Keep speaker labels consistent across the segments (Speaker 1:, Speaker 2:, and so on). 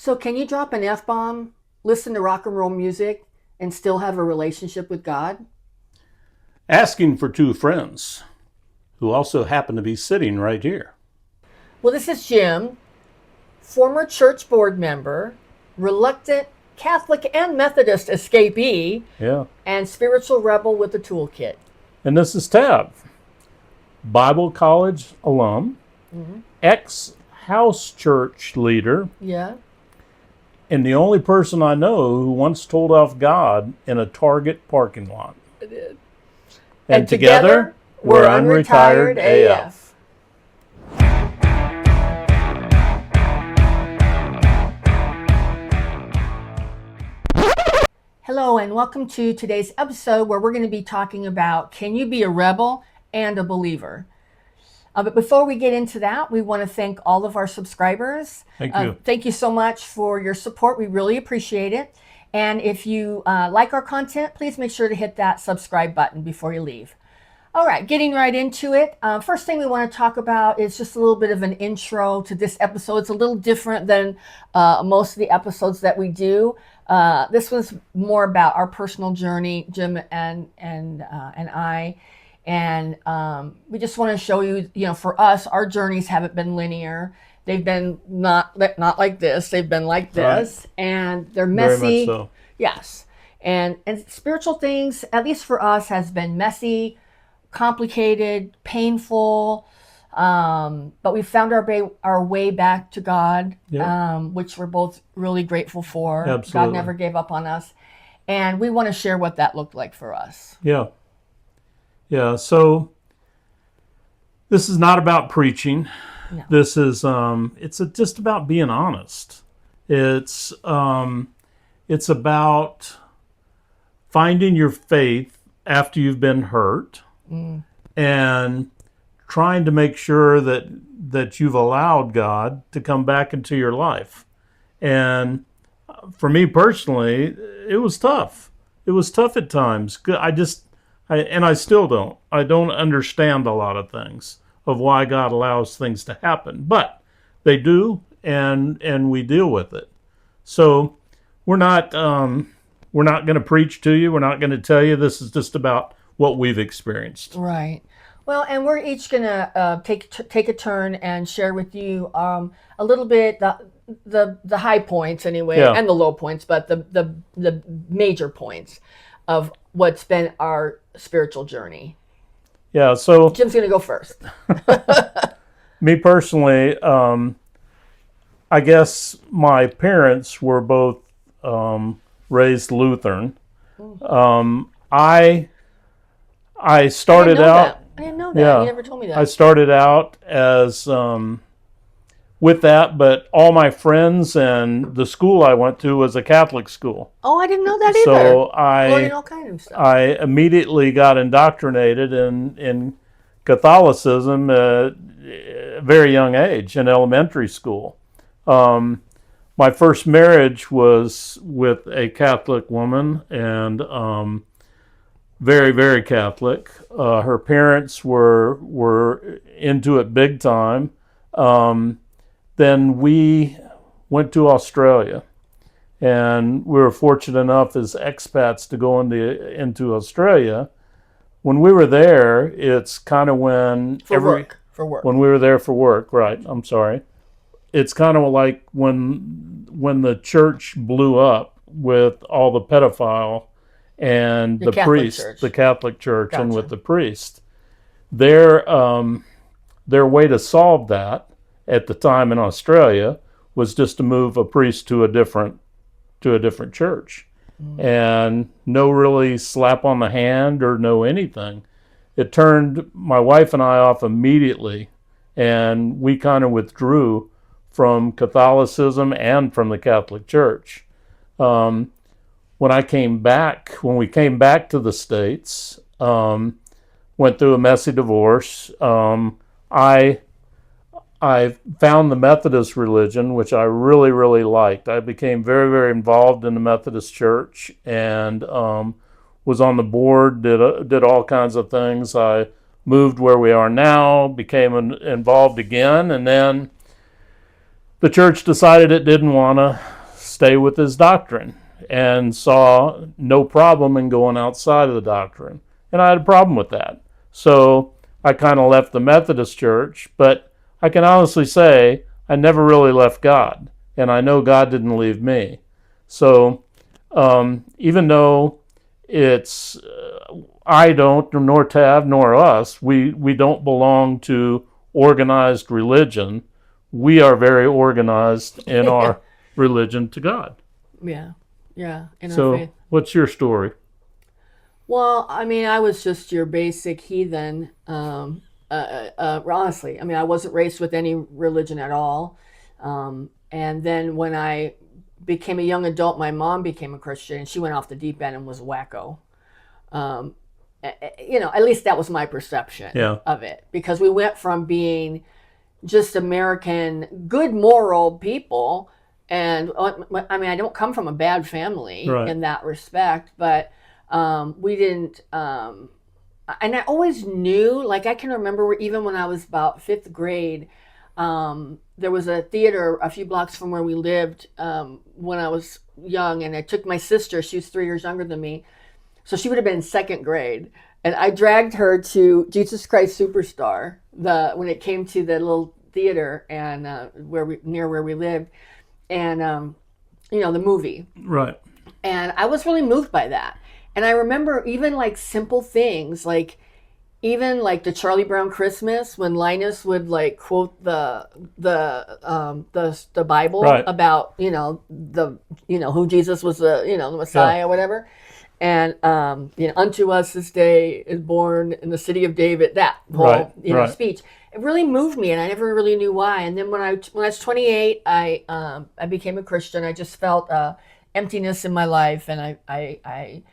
Speaker 1: So can you drop an F-bomb, listen to rock and roll music, and still have a relationship with God?
Speaker 2: Asking for two friends who also happen to be sitting right here.
Speaker 1: Well, this is Jim, former church board member, reluctant Catholic and Methodist escapee,
Speaker 2: Yeah.
Speaker 1: and spiritual rebel with a toolkit.
Speaker 2: And this is Tab, Bible college alum, ex house church leader,
Speaker 1: Yeah.
Speaker 2: and the only person I know who once told off God in a Target parking lot.
Speaker 1: I did.
Speaker 2: And together, we're Unretired AF.
Speaker 1: Hello, and welcome to today's episode where we're going to be talking about can you be a rebel and a believer? But before we get into that, we want to thank all of our subscribers.
Speaker 2: Thank you.
Speaker 1: Thank you so much for your support. We really appreciate it. And if you like our content, please make sure to hit that subscribe button before you leave. All right, getting right into it. First thing we want to talk about is just a little bit of an intro to this episode. It's a little different than most of the episodes that we do. This was more about our personal journey, Jim and I. And we just want to show you, for us, our journeys haven't been linear. They've been not like this. They've been like this, right. And they're messy.
Speaker 2: Very much so.
Speaker 1: Yes, and spiritual things, at least for us, has been messy, complicated, painful. But we found our way back to God, which we're both really grateful for.
Speaker 2: Absolutely.
Speaker 1: God never gave up on us, and we want to share what that looked like for us.
Speaker 2: Yeah, so this is not about preaching.
Speaker 1: No.
Speaker 2: This is it's just about being honest. It's about finding your faith after you've been hurt, and trying to make sure that you've allowed God to come back into your life. And for me personally, it was tough. It was tough at times. I still don't. I don't understand a lot of things of why God allows things to happen, but they do, and we deal with it. So we're not going to preach to you. We're not going to tell you. This is just about what we've experienced.
Speaker 1: Right. Well, and we're each going to take a turn and share with you a little bit the high points anyway, and the low points, but the major points of what's been our spiritual journey.
Speaker 2: Yeah, so
Speaker 1: Jim's going to go first.
Speaker 2: Me personally, I guess my parents were both raised Lutheran. I started out.
Speaker 1: I didn't know that. You never told me that.
Speaker 2: I started out as with that, but all my friends and the school I went to was a Catholic school.
Speaker 1: Oh, I didn't know that either.
Speaker 2: So
Speaker 1: learning all kinds of stuff.
Speaker 2: I immediately got indoctrinated in Catholicism at a very young age in elementary school. My first marriage was with a Catholic woman, and very, very Catholic. Her parents were into it big time. Then we went to Australia, and we were fortunate enough as expats to go into Australia. When we were there, it's kind of when
Speaker 1: for work.
Speaker 2: When we were there for work, right? I'm sorry. It's kind of like when the church blew up with all the pedophile and the priest, the Catholic Church,
Speaker 1: Gotcha.
Speaker 2: And with the priest. Their way to solve that at the time in Australia was just to move a priest to a different church, and no really slap on the hand or no anything. It turned my wife and I off immediately, and we kind of withdrew from Catholicism and from the Catholic Church. When we came back to the States, went through a messy divorce. I found the Methodist religion, which I really, really liked. I became very, very involved in the Methodist Church, and was on the board, did all kinds of things. I moved where we are now, became involved again, and then the church decided it didn't want to stay with his doctrine and saw no problem in going outside of the doctrine. And I had a problem with that. So I kind of left the Methodist church, but I can honestly say I never really left God. And I know God didn't leave me. So even though it's I don't, nor Tav, nor us, we don't belong to organized religion. We are very organized in our religion to God.
Speaker 1: Yeah. Yeah. In our
Speaker 2: So,
Speaker 1: faith.
Speaker 2: what's your story?
Speaker 1: Well, I mean, I was just your basic heathen. Honestly, I mean, I wasn't raised with any religion at all. And then when I became a young adult, my mom became a Christian, and she went off the deep end and was wacko. At least that was my perception of it, because we went from being just American, good moral people. And I mean, I don't come from a bad family in that respect, but we didn't. And I always knew, like, I can remember even when I was about fifth grade, there was a theater a few blocks from where we lived when I was young, and I took my sister. She was 3 years younger than me, so she would have been in second grade, and I dragged her to Jesus Christ Superstar when it came to the little theater and near where we lived, and the movie.
Speaker 2: Right.
Speaker 1: And I was really moved by that. And I remember even like simple things, like even like the Charlie Brown Christmas, when Linus would like quote the Bible about who Jesus was, the Messiah or whatever, and unto us this day is born in the city of David. That whole speech, it really moved me, and I never really knew why. And then when I was 28, I became a Christian. I just felt emptiness in my life, and I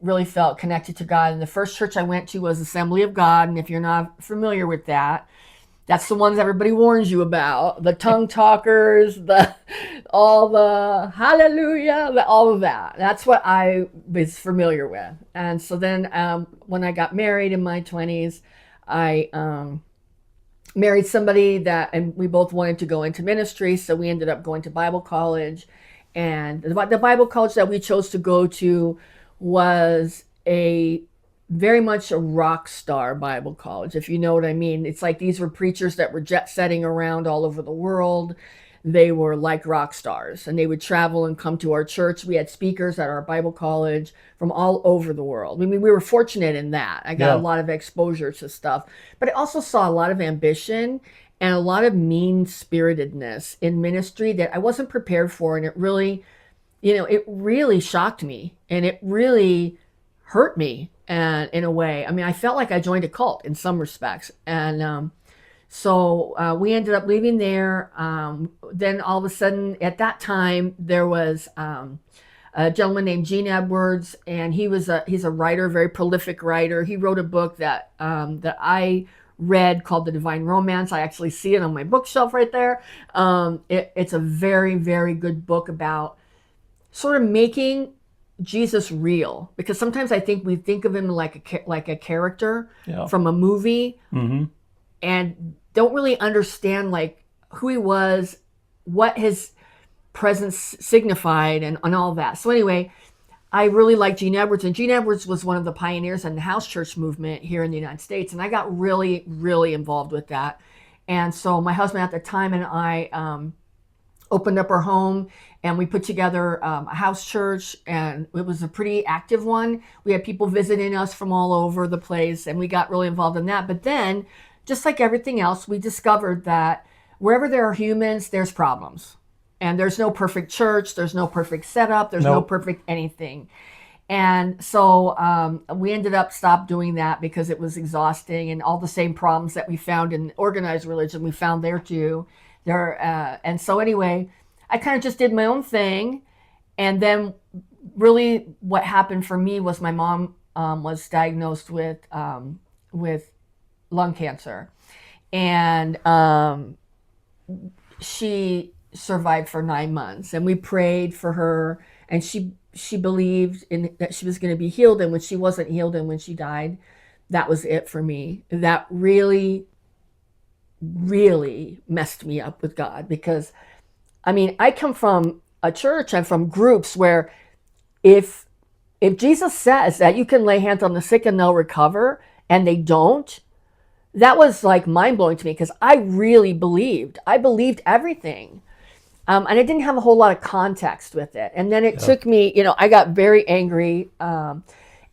Speaker 1: really felt connected to God. And the first church I went to was Assembly of God. And if you're not familiar with that, that's the ones everybody warns you about. The tongue talkers, all the hallelujah, all of that. That's what I was familiar with. And so then when I got married in my 20s, I married somebody and we both wanted to go into ministry. So we ended up going to Bible college. And the Bible college that we chose to go to was very much a rock star Bible college, if you know what I mean. It's like these were preachers that were jet setting around all over the world. They were like rock stars, and they would travel and come to our church. We had speakers at our Bible college from all over the world. I mean, we were fortunate in that. I got a lot of exposure to stuff, but I also saw a lot of ambition and a lot of mean-spiritedness in ministry that I wasn't prepared for, and it really shocked me, and it really hurt me, and in a way, I mean, I felt like I joined a cult in some respects, and so we ended up leaving there. Then all of a sudden, at that time, there was a gentleman named Gene Edwards, and he's a writer, a very prolific writer. He wrote a book that I read called The Divine Romance. I actually see it on my bookshelf right there. It's a very, very good book about sort of making Jesus real, because sometimes I think we think of him like a character from a movie, and don't really understand like who he was, what his presence signified, and all that. So anyway, I really like Gene Edwards, and Gene Edwards was one of the pioneers in the house church movement here in the United States, and I got really, really involved with that. And so my husband at the time and I opened up our home, and we put together a house church, and it was a pretty active one. We had people visiting us from all over the place, and we got really involved in that. But then, just like everything else, we discovered that wherever there are humans, there's problems. And there's no perfect church, there's no perfect setup, there's no perfect anything. And so we ended up stopped doing that because it was exhausting, and all the same problems that we found in organized religion, we found there too. And so anyway, I kind of just did my own thing. And then really what happened for me was my mom was diagnosed with lung cancer. And she survived for 9 months. And we prayed for her. And she believed that she was going to be healed. And when she wasn't healed and when she died, that was it for me. That really, really messed me up with God, because I mean, I come from a church and from groups where if Jesus says that you can lay hands on the sick and they'll recover and they don't, that was like mind blowing to me because I really believed. I believed everything. And I didn't have a whole lot of context with it. And then it took me, I got very angry. And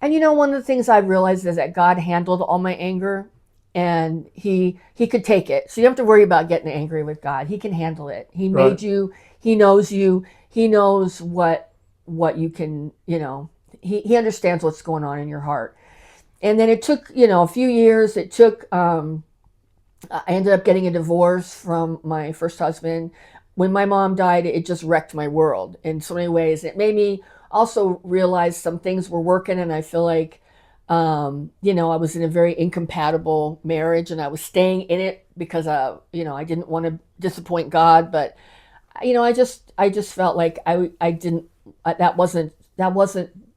Speaker 1: one of the things I realized is that God handled all my anger and he could take it. So you don't have to worry about getting angry with God. He can handle it. He made you. He knows you. He knows what you can, he understands what's going on in your heart. And then it took, a few years. It took, I ended up getting a divorce from my first husband. When my mom died, it just wrecked my world in so many ways. It made me also realize some things were working, and I feel like, I was in a very incompatible marriage, and I was staying in it because, I didn't want to disappoint God. But, I just felt like I didn't. That wasn't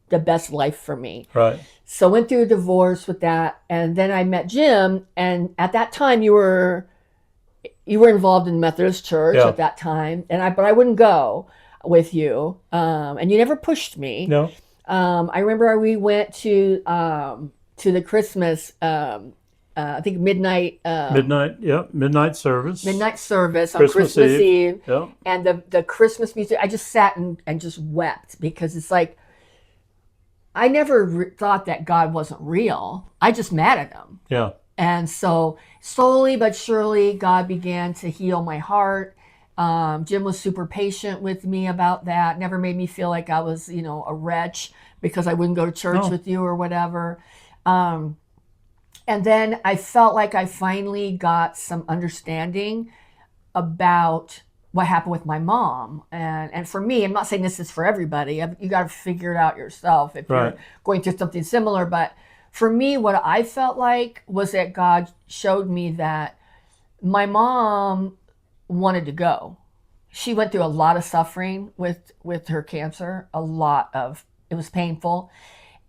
Speaker 1: the best life for me.
Speaker 2: Right.
Speaker 1: So I went through a divorce with that, and then I met Jim. And at that time, you were involved in Methodist church at that time, but I wouldn't go with you, and you never pushed me.
Speaker 2: No.
Speaker 1: I remember we went to the Christmas, I think midnight
Speaker 2: service.
Speaker 1: Midnight service on Christmas Eve.
Speaker 2: Yep.
Speaker 1: And the Christmas music, I just sat and just wept because it's like, I never thought that God wasn't real. I just mad at him.
Speaker 2: Yeah.
Speaker 1: And so slowly but surely, God began to heal my heart. Jim was super patient with me about that. Never made me feel like I was, a wretch because I wouldn't go to church with you or whatever. And then I felt like I finally got some understanding about what happened with my mom. And for me, I'm not saying this is for everybody. You got to figure it out yourself if you're going through something similar. But for me, what I felt like was that God showed me that my mom wanted to go. She went through a lot of suffering with her cancer, it was painful,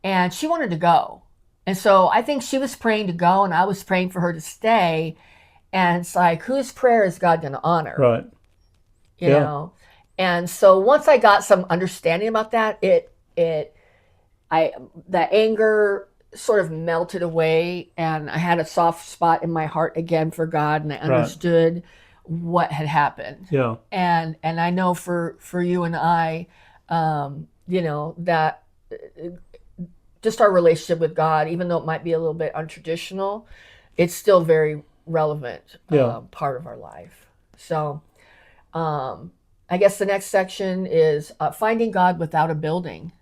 Speaker 1: and she wanted to go. And so I think she was praying to go, and I was praying for her to stay. And it's like, whose prayer is God going to honor?
Speaker 2: Right.
Speaker 1: You know? And so once I got some understanding about that, the anger sort of melted away, and I had a soft spot in my heart again for God, and I understood what had happened.
Speaker 2: Yeah.
Speaker 1: And I know for you and I, that just our relationship with God, even though it might be a little bit untraditional, it's still very relevant part of our life. So I guess the next section is finding God without a building.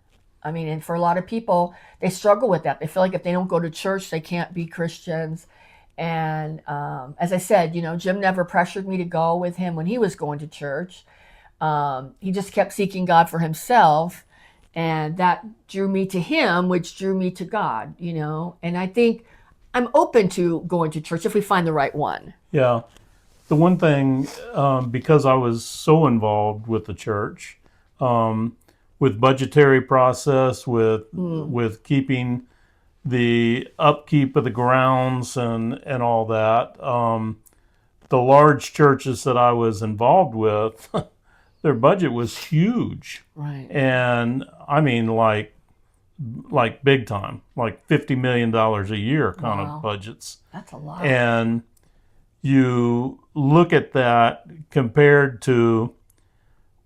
Speaker 1: I mean, and for a lot of people, they struggle with that. They feel like if they don't go to church, they can't be Christians. And as I said, Jim never pressured me to go with him when he was going to church. He just kept seeking God for himself. And that drew me to him, which drew me to God, And I think I'm open to going to church if we find the right one.
Speaker 2: Yeah. The one thing, because I was so involved with the church, with budgetary process, with keeping the upkeep of the grounds and all that, the large churches that I was involved with, their budget was huge.
Speaker 1: Right.
Speaker 2: And I mean, like big time, like $50 million a year kind of budgets.
Speaker 1: That's a lot.
Speaker 2: And you look at that compared to,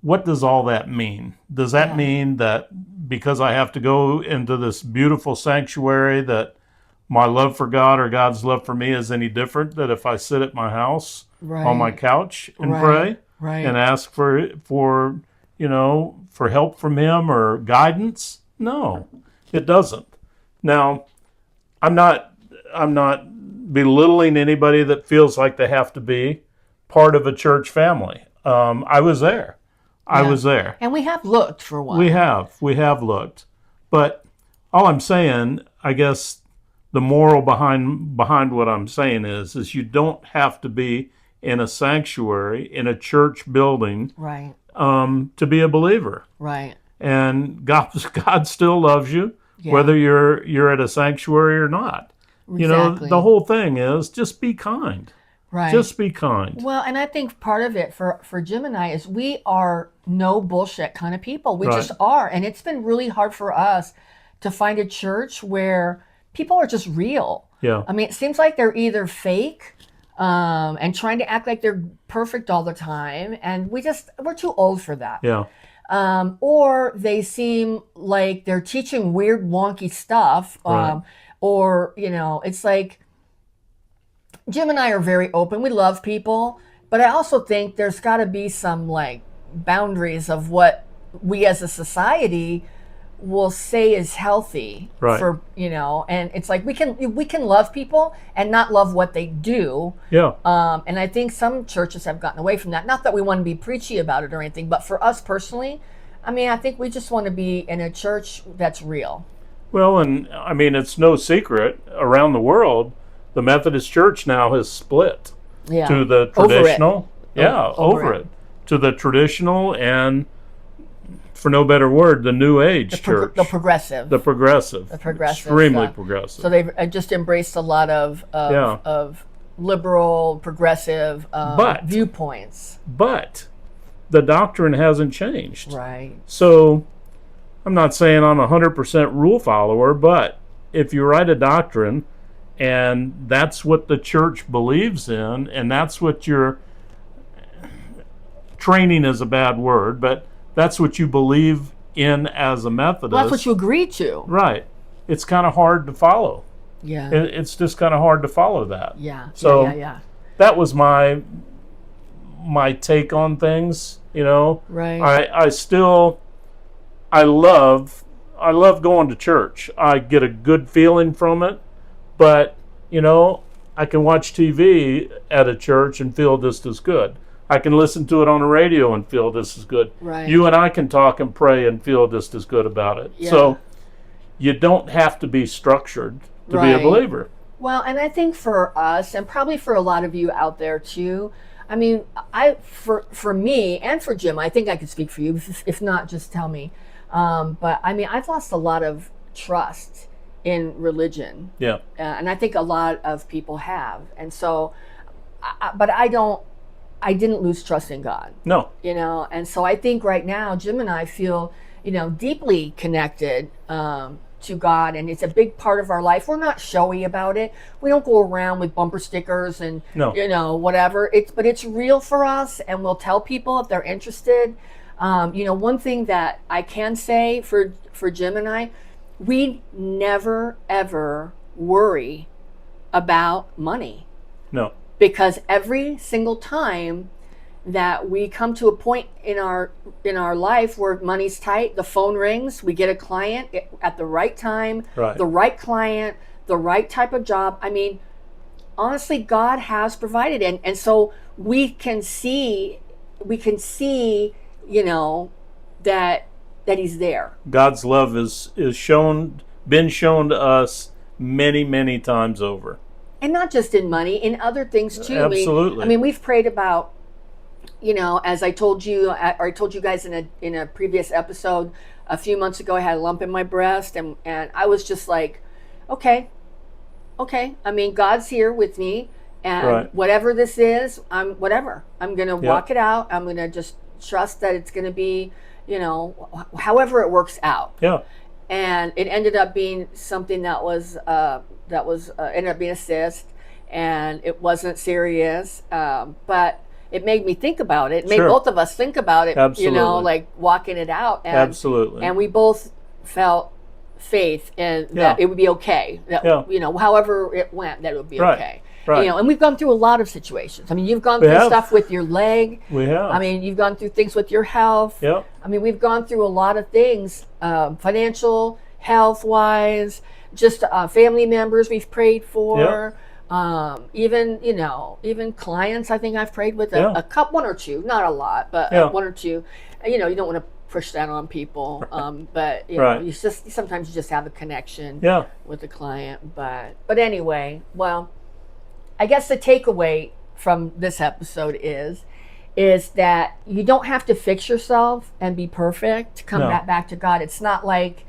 Speaker 2: what does all that mean? Does that mean that because I have to go into this beautiful sanctuary that my love for God or God's love for me is any different than if I sit at my house on my couch and pray and ask for help from him or guidance? No, it doesn't. Now, I'm not belittling anybody that feels like they have to be part of a church family. I was there. I was there.
Speaker 1: And we have looked for one.
Speaker 2: We have looked. But all I'm saying, I guess the moral behind what I'm saying is you don't have to be in a sanctuary, in a church building, to be a believer.
Speaker 1: Right.
Speaker 2: And God still loves you, whether you're at a sanctuary or not.
Speaker 1: Exactly.
Speaker 2: The whole thing is just be kind.
Speaker 1: Right.
Speaker 2: Just be kind.
Speaker 1: Well, and I think part of it for Jim and I is we are no bullshit kind of people. We
Speaker 2: Right.
Speaker 1: just are. And it's been really hard for us to find a church where people are just real.
Speaker 2: Yeah.
Speaker 1: I mean, it seems like they're either fake and trying to act like they're perfect all the time. And we're too old for that.
Speaker 2: Yeah.
Speaker 1: Or they seem like they're teaching weird, wonky stuff.
Speaker 2: Right.
Speaker 1: Or, it's like, Jim and I are very open. We love people, but I also think there's got to be some like boundaries of what we as a society will say is healthy.
Speaker 2: Right.
Speaker 1: And it's like we can love people and not love what they do.
Speaker 2: Yeah.
Speaker 1: And I think some churches have gotten away from that. Not that we want to be preachy about it or anything, but for us personally, I mean, I think we just want to be in a church that's real.
Speaker 2: Well, and I mean, it's no secret around the world, the Methodist Church now has split to the traditional. Over it. To the traditional and, for no better word, the New Age church.
Speaker 1: The progressive.
Speaker 2: The progressive. Extremely
Speaker 1: stuff.
Speaker 2: progressive.
Speaker 1: So they've just embraced a lot of liberal, progressive viewpoints.
Speaker 2: But the doctrine hasn't changed.
Speaker 1: Right.
Speaker 2: So I'm not saying I'm a 100% rule follower, but if you write a doctrine and that's what the church believes in, and that's what your training is a bad word, but that's what you believe in as a Methodist.
Speaker 1: Well, that's what you agreed to.
Speaker 2: Right. It's kind of hard to follow.
Speaker 1: Yeah.
Speaker 2: It's just kind of hard to follow that.
Speaker 1: Yeah.
Speaker 2: So
Speaker 1: yeah.
Speaker 2: That was my take on things,
Speaker 1: Right.
Speaker 2: I love going to church. I get a good feeling from it, but I can watch TV at a church and feel just as good. I can listen to it on the radio and feel just as good.
Speaker 1: Right.
Speaker 2: You and I can talk and pray and feel just as good about it.
Speaker 1: Yeah.
Speaker 2: So you don't have to be structured to be a believer.
Speaker 1: Well, and I think for us, and probably for a lot of you out there too, I mean, for me and for Jim, I think I could speak for you. If not, just tell me. But I mean, I've lost a lot of trust in religion.
Speaker 2: Yeah.
Speaker 1: And I think a lot of people have. And so, but I didn't lose trust in God.
Speaker 2: No.
Speaker 1: And so I think right now, Jim and I feel, deeply connected to God, and it's a big part of our life. We're not showy about it. We don't go around with bumper stickers and, whatever. But it's real for us, and we'll tell people if they're interested. One thing that I can say for Jim and I, we never, ever worry about money.
Speaker 2: No.
Speaker 1: Because every single time that we come to a point in our life where money's tight, the phone rings, we get a client at the right time,
Speaker 2: right.
Speaker 1: The right client, the right type of job. I mean, honestly, God has provided, and so we can see, that He's there.
Speaker 2: God's love is been shown to us many, many times over.
Speaker 1: And not just in money, in other things too.
Speaker 2: Absolutely.
Speaker 1: I mean, we've prayed about, as I told you, or I told you guys in a previous episode a few months ago, I had a lump in my breast, and I was just like, okay. I mean, God's here with me, and
Speaker 2: right.
Speaker 1: Whatever this is, I'm going to walk it out. I'm going to just trust that it's going to be, however it works out.
Speaker 2: Yeah.
Speaker 1: And it ended up being something that was ended up being a cyst, and it wasn't serious, but it made me think about it. It made both of us think about it.
Speaker 2: Absolutely.
Speaker 1: Like walking it out. And,
Speaker 2: absolutely.
Speaker 1: And we both felt faith in that it would be okay. That however it went, that it would be okay.
Speaker 2: Right.
Speaker 1: And we've gone through a lot of situations. I mean, you've gone through stuff with your leg.
Speaker 2: We have.
Speaker 1: I mean, you've gone through things with your health.
Speaker 2: Yeah.
Speaker 1: I mean, we've gone through a lot of things, financial, health-wise, just family members we've prayed for. Even clients. I think I've prayed with a couple, one or two, not a lot, but one or two. You don't want to push that on people, but you sometimes you just have a connection with the client. But anyway, well, I guess the takeaway from this episode is that you don't have to fix yourself and be perfect to come back to God. It's not like,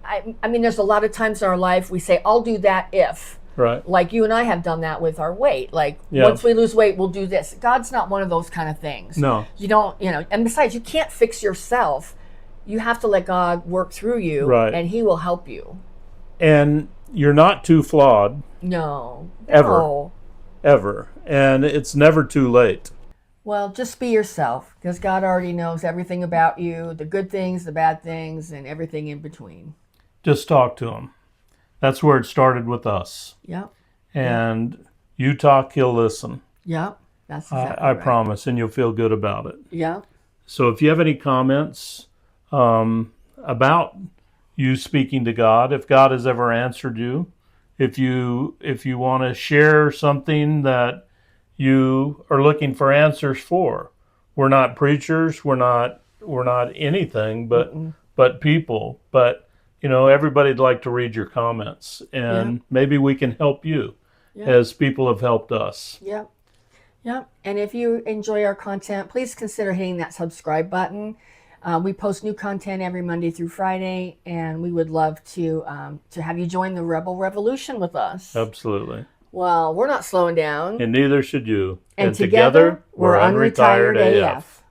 Speaker 1: I mean, there's a lot of times in our life we say, I'll do that if.
Speaker 2: Right.
Speaker 1: Like you and I have done that with our weight. Like
Speaker 2: Yeah.
Speaker 1: once we lose weight, we'll do this. God's not one of those kind of things.
Speaker 2: No.
Speaker 1: You don't, and besides, you can't fix yourself. You have to let God work through you,
Speaker 2: Right.
Speaker 1: and He will help you.
Speaker 2: And you're not too flawed.
Speaker 1: No.
Speaker 2: Ever.
Speaker 1: No.
Speaker 2: Ever. And it's never too late.
Speaker 1: Well, just be yourself, because God already knows everything about you, the good things, the bad things, and everything in between.
Speaker 2: Just talk to him. That's where it started with us.
Speaker 1: Yep.
Speaker 2: And you talk, he'll listen.
Speaker 1: Yep. That's exactly
Speaker 2: I
Speaker 1: right.
Speaker 2: promise, and you'll feel good about it.
Speaker 1: Yep.
Speaker 2: So if you have any comments about you speaking to God, if God has ever answered you, if you want to share something that you are looking for answers for, we're not preachers, we're not anything but people, but everybody'd like to read your comments, and maybe we can help you as people have helped us.
Speaker 1: Yep. Yep. And if you enjoy our content, please consider hitting that subscribe button. We post new content every Monday through Friday, and we would love to have you join the Rebel Revolution with us.
Speaker 2: Absolutely.
Speaker 1: Well, we're not slowing down.
Speaker 2: And neither should you.
Speaker 1: And together, we're Unretired AF.